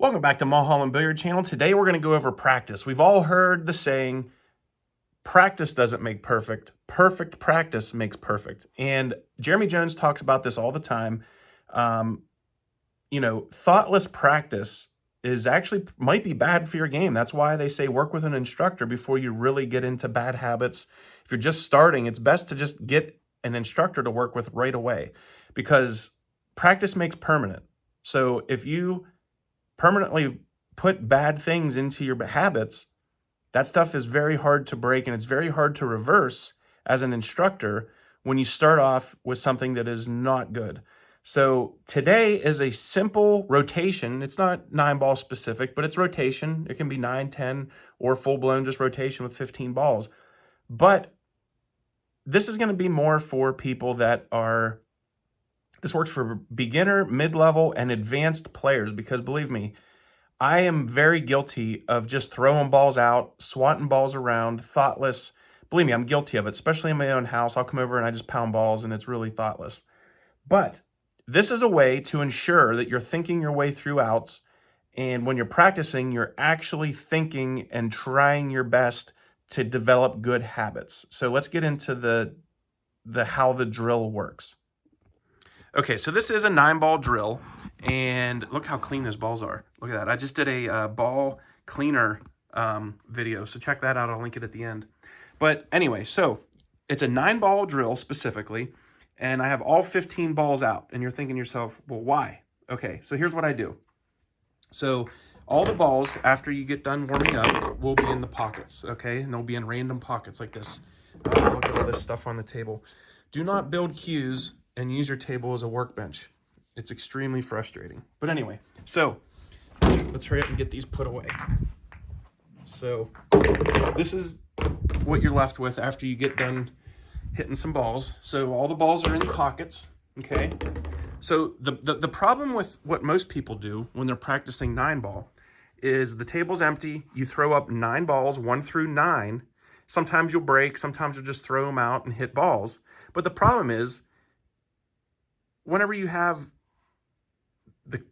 Welcome back to Mulhollen Billiard Channel. Today we're going to go over practice. We've all heard the saying, practice doesn't make perfect. Perfect practice makes perfect. And Jeremy Jones talks about this all the time. Um, thoughtless practice is actually might be bad for your game. That's why they say work with an instructor before you really get into bad habits. If you're just starting, it's best to just get an instructor to work with right away because practice makes permanent. So if you permanently put bad things into your habits, that stuff is very hard to break and it's very hard to reverse as an instructor when you start off with something that is not good. So today is a simple rotation. It's not 9-ball specific, but it's rotation. It can be 9, 10, or full-blown just rotation with 15 balls. But this is going to be more for people that are, this works for beginner, mid-level, and advanced players because believe me, I am very guilty of just throwing balls out, swatting balls around, thoughtless. Believe me, I'm guilty of it, especially in my own house. I'll come over and I just pound balls and it's really thoughtless. But this is a way to ensure that you're thinking your way through outs. And when you're practicing, you're actually thinking and trying your best to develop good habits. So let's get into the how the drill works. Okay, so this is a 9-ball drill, and look how clean those balls are. Look at that. I just did a ball cleaner video, so check that out. I'll link it at the end. But anyway, so it's a 9-ball drill specifically, and I have all 15 balls out, and you're thinking to yourself, well, why? Okay, so here's what I do. So all the balls, after you get done warming up, will be in the pockets, okay? And they'll be in random pockets like this. Oh, look at all this stuff on the table. Do not build cues and use your table as a workbench. It's extremely frustrating. But anyway, so let's hurry up and get these put away. So this is what you're left with after you get done hitting some balls. So all the balls are in the pockets, okay? So the problem with what most people do when they're practicing 9-ball is the table's empty. You throw up 9 balls, 1 through 9. Sometimes you'll break, sometimes you'll just throw them out and hit balls. But the problem is, whenever you have the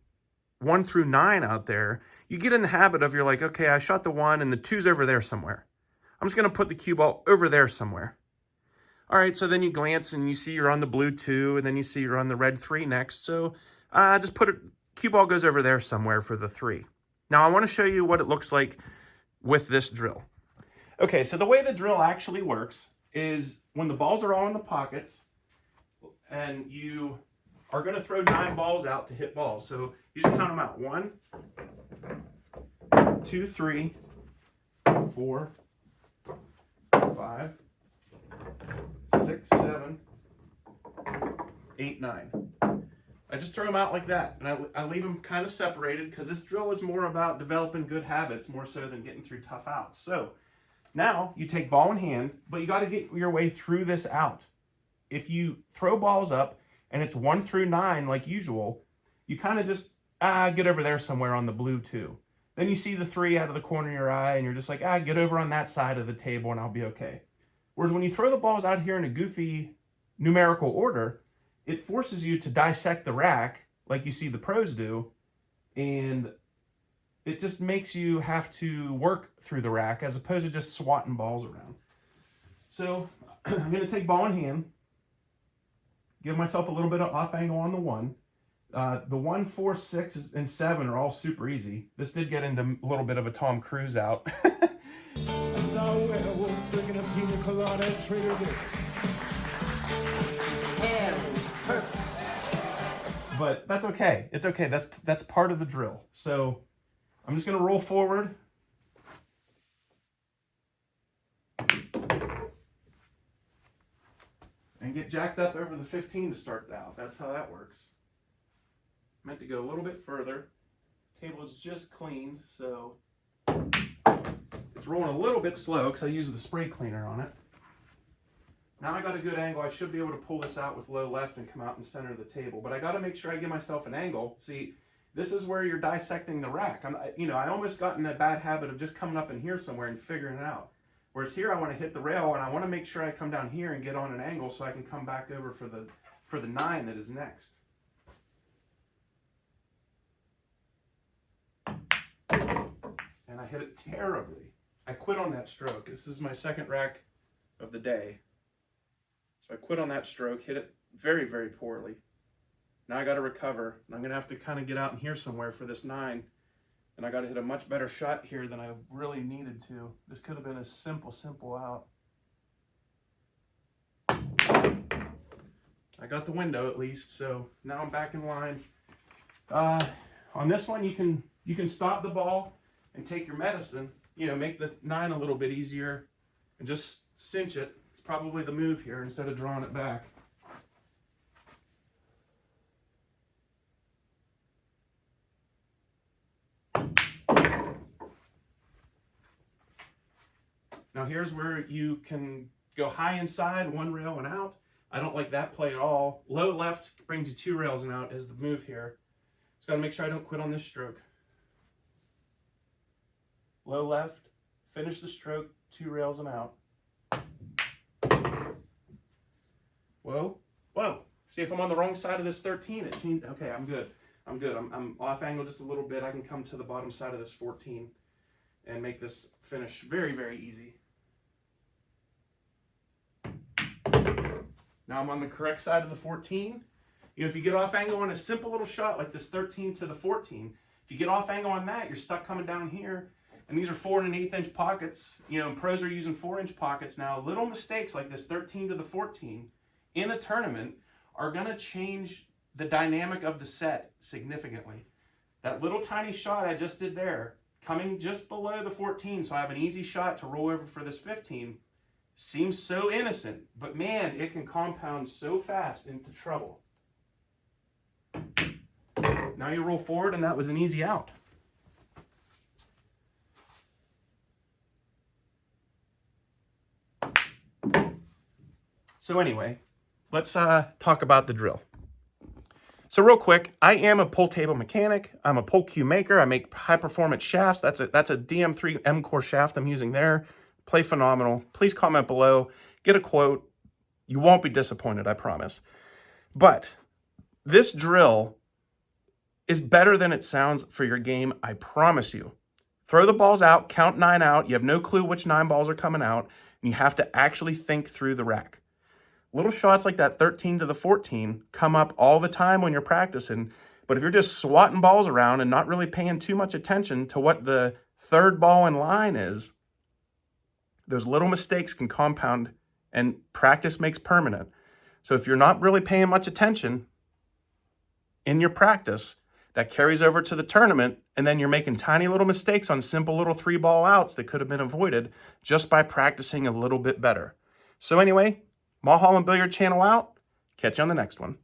1 through 9 out there, you get in the habit of you're like, okay, I shot the 1 and the 2's over there somewhere. I'm just going to put the cue ball over there somewhere. All right, so then you glance and you see you're on the blue 2, and then you see you're on the red 3 next. So just put it, cue ball goes over there somewhere for the 3. Now I want to show you what it looks like with this drill. Okay, so the way the drill actually works is when the balls are all in the pockets and you are going to throw 9 balls out to hit balls. So you just count them out. 1, 2, 3, 4, 5, 6, 7, 8, 9. I just throw them out like that. And I leave them kind of separated because this drill is more about developing good habits more so than getting through tough outs. So now you take ball in hand, but you got to get your way through this out. If you throw balls up and it's 1 through 9 like usual, you kind of just, get over there somewhere on the blue 2. Then you see the 3 out of the corner of your eye and you're just like, get over on that side of the table and I'll be okay. Whereas when you throw the balls out here in a goofy numerical order, it forces you to dissect the rack like you see the pros do, and it just makes you have to work through the rack as opposed to just swatting balls around. So I'm going to take ball in hand, give myself a little bit of off angle on the 1. The 1, 4, 6, and 7 are all super easy. This did get into a little bit of a Tom Cruise out. I saw a werewolf drinking a pina colada at Trader Vic's. His hair was perfect. But that's okay. It's okay. That's part of the drill. So I'm just going to roll forward. And get jacked up over the 15 to start out. That's how that works. Meant to go a little bit further. Table is just cleaned, so it's rolling a little bit slow because I used the spray cleaner on it. Now I got a good angle. I should be able to pull this out with low left and come out in the center of the table. But I got to make sure I give myself an angle. See, this is where you're dissecting the rack. I almost got in a bad habit of just coming up in here somewhere and figuring it out. Whereas here I want to hit the rail and I want to make sure I come down here and get on an angle so I can come back over for the 9 that is next. and I hit it terribly. I quit on that stroke. This is my second rack of the day. So I quit on that stroke, hit it very, very poorly. Now I got to recover, and I'm going to have to kind of get out in here somewhere for this 9. And I got to hit a much better shot here than I really needed to. This could have been a simple out. I got the window at least, so now I'm back in line. On this one, you can stop the ball and take your medicine. You know, make the 9 a little bit easier, and just cinch it. It's probably the move here instead of drawing it back. Now here's where you can go high inside, 1 rail and out. I don't like that play at all. Low left brings you 2 rails and out is the move here. Just gotta make sure I don't quit on this stroke. Low left, finish the stroke, 2 rails and out. Whoa, whoa. See, if I'm on the wrong side of this 13, it changed. Okay, I'm good. I'm off angle just a little bit. I can come to the bottom side of this 14 and make this finish very, very easy. Now I'm on the correct side of the 14. You know, if you get off angle on a simple little shot like this 13 to the 14, if you get off angle on that, you're stuck coming down here. And these are 4 1/8 inch pockets. You know, pros are using 4-inch pockets now. Little mistakes like this 13 to the 14 in a tournament are going to change the dynamic of the set significantly. That little tiny shot I just did there, coming just below the 14, so I have an easy shot to roll over for this 15, seems so innocent, but man, it can compound so fast into trouble. Now you roll forward, and that was an easy out. So anyway, let's talk about the drill. So real quick, I am a pull table mechanic. I'm a pull cue maker. I make high performance shafts. That's a DM3 M Core shaft I'm using there. Play phenomenal. Please comment below. Get a quote. You won't be disappointed, I promise. But this drill is better than it sounds for your game, I promise you. Throw the balls out, count 9 out. You have no clue which 9 balls are coming out, and you have to actually think through the rack. Little shots like that 13 to the 14 come up all the time when you're practicing, but if you're just swatting balls around and not really paying too much attention to what the third ball in line is, those little mistakes can compound, and practice makes permanent. So if you're not really paying much attention in your practice, that carries over to the tournament, and then you're making tiny little mistakes on simple little 3-ball outs that could have been avoided just by practicing a little bit better. So anyway, Mulhollen Billiard channel out. Catch you on the next one.